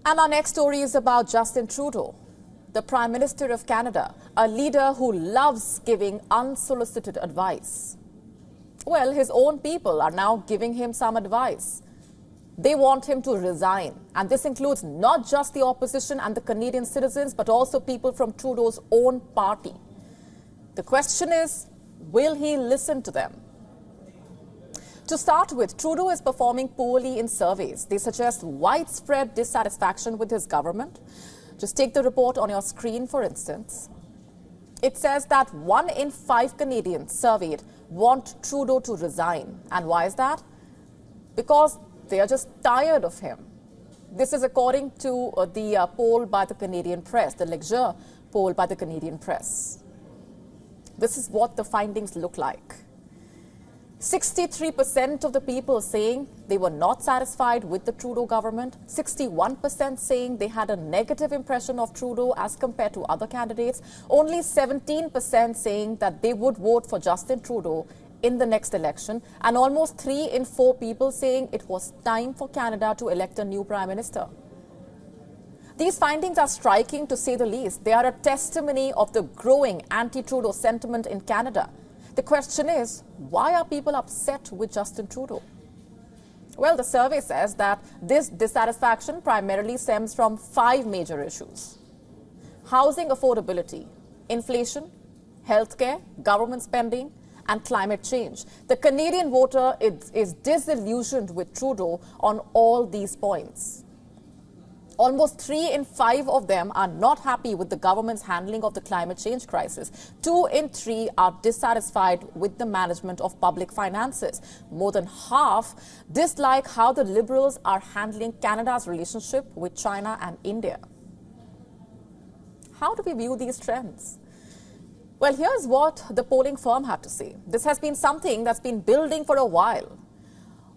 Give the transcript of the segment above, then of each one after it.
And our next story is about Justin Trudeau, the Prime Minister of Canada, a leader who loves giving unsolicited advice. Well, his own people are now giving him some advice. They want him to resign, and this includes not just the opposition and the Canadian citizens, but also people from Trudeau's own party. The question is, will he listen to them? To start with, Trudeau is performing poorly in surveys. They suggest widespread dissatisfaction with his government. Just take the report on your screen, for instance. It says that 1 in 5 Canadians surveyed want Trudeau to resign. And why is that? Because they are just tired of him. This is according to the poll by the Canadian press, the Lecture poll by the Canadian press. This is what the findings look like. 63% of the people saying they were not satisfied with the Trudeau government, 61% saying they had a negative impression of Trudeau as compared to other candidates, only 17% saying that they would vote for Justin Trudeau in the next election, and almost 3 in 4 people saying it was time for Canada to elect a new Prime Minister. These findings are striking, to say the least. They are a testimony of the growing anti-Trudeau sentiment in Canada. The question is, why are people upset with Justin Trudeau? Well, the survey says that this dissatisfaction primarily stems from 5 major issues: housing affordability, inflation, healthcare, government spending, and climate change. The Canadian voter is disillusioned with Trudeau on all these points. Almost 3 in 5 of them are not happy with the government's handling of the climate change crisis. 2 in 3 are dissatisfied with the management of public finances. More than half dislike how the Liberals are handling Canada's relationship with China and India. How do we view these trends? Well, here's what the polling firm had to say. This has been something that's been building for a while.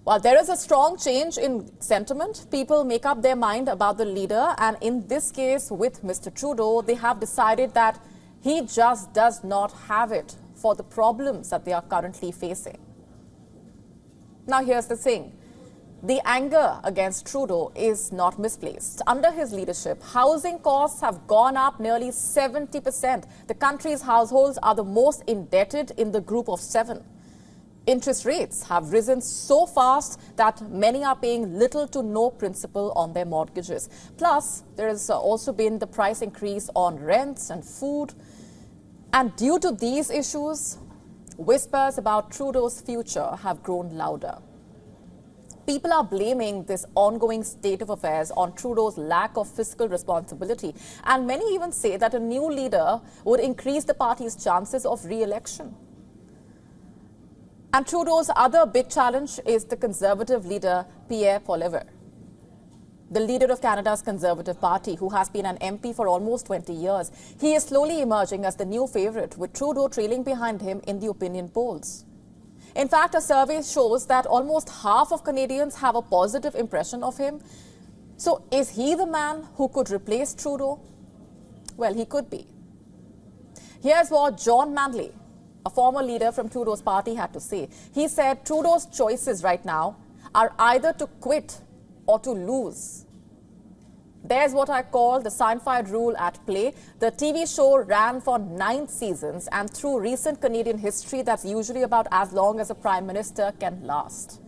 While there is a strong change in sentiment, people make up their mind about the leader, and in this case with Mr. Trudeau, they have decided that he just does not have it for the problems that they are currently facing. Now here's the thing. The anger against Trudeau is not misplaced. Under his leadership, housing costs have gone up nearly 70%. The country's households are the most indebted in the group of 7. Interest rates have risen so fast that many are paying little to no principal on their mortgages. Plus, there has also been the price increase on rents and food. And due to these issues, whispers about Trudeau's future have grown louder. People are blaming this ongoing state of affairs on Trudeau's lack of fiscal responsibility. And many even say that a new leader would increase the party's chances of re-election. And Trudeau's other big challenge is the Conservative leader, Pierre Poilievre, the leader of Canada's Conservative Party, who has been an MP for almost 20 years. He is slowly emerging as the new favourite, with Trudeau trailing behind him in the opinion polls. In fact, a survey shows that almost half of Canadians have a positive impression of him. So is he the man who could replace Trudeau? Well, he could be. Here's what John Manley, a former leader from Trudeau's party, had to say. He said Trudeau's choices right now are either to quit or to lose. There's what I call the Seinfeld rule at play. The TV show ran for 9 seasons, and through recent Canadian history, that's usually about as long as a prime minister can last.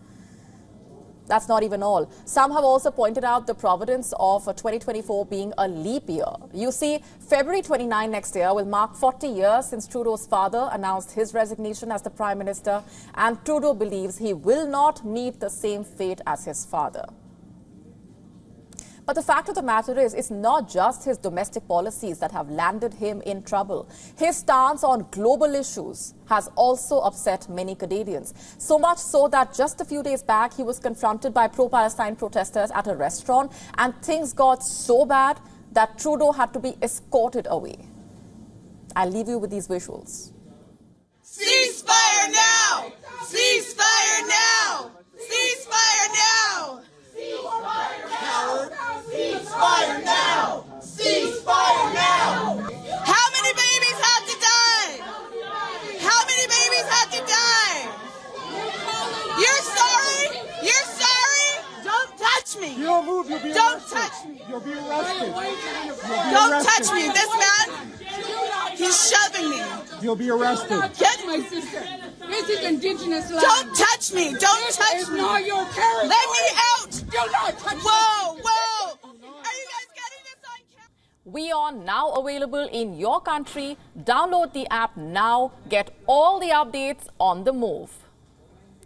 That's not even all. Some have also pointed out the providence of 2024 being a leap year. You see, February 29 next year will mark 40 years since Trudeau's father announced his resignation as the Prime Minister, and Trudeau believes he will not meet the same fate as his father. But the fact of the matter is, it's not just his domestic policies that have landed him in trouble. His stance on global issues has also upset many Canadians. So much so that just a few days back, he was confronted by pro-Palestine protesters at a restaurant, and things got so bad that Trudeau had to be escorted away. I'll leave you with these visuals. Ceasefire now! Ceasefire now! Ceasefire now! Coward! Ceasefire now! Ceasefire now! How many babies have to die? How many babies have to die? You're sorry? You're sorry? Don't touch me! You don't move, you'll be Don't arrested. touch me! You'll be arrested. Don't touch me. This man, he's shoving me. You'll be arrested. Get my sister. This is indigenous land. Don't touch me. Don't touch It's me. not your territory. Let me out. Do not touch me. Whoa, whoa. Are you guys getting this on camera? WION now available in your country. Download the app now. Get all the updates on the move.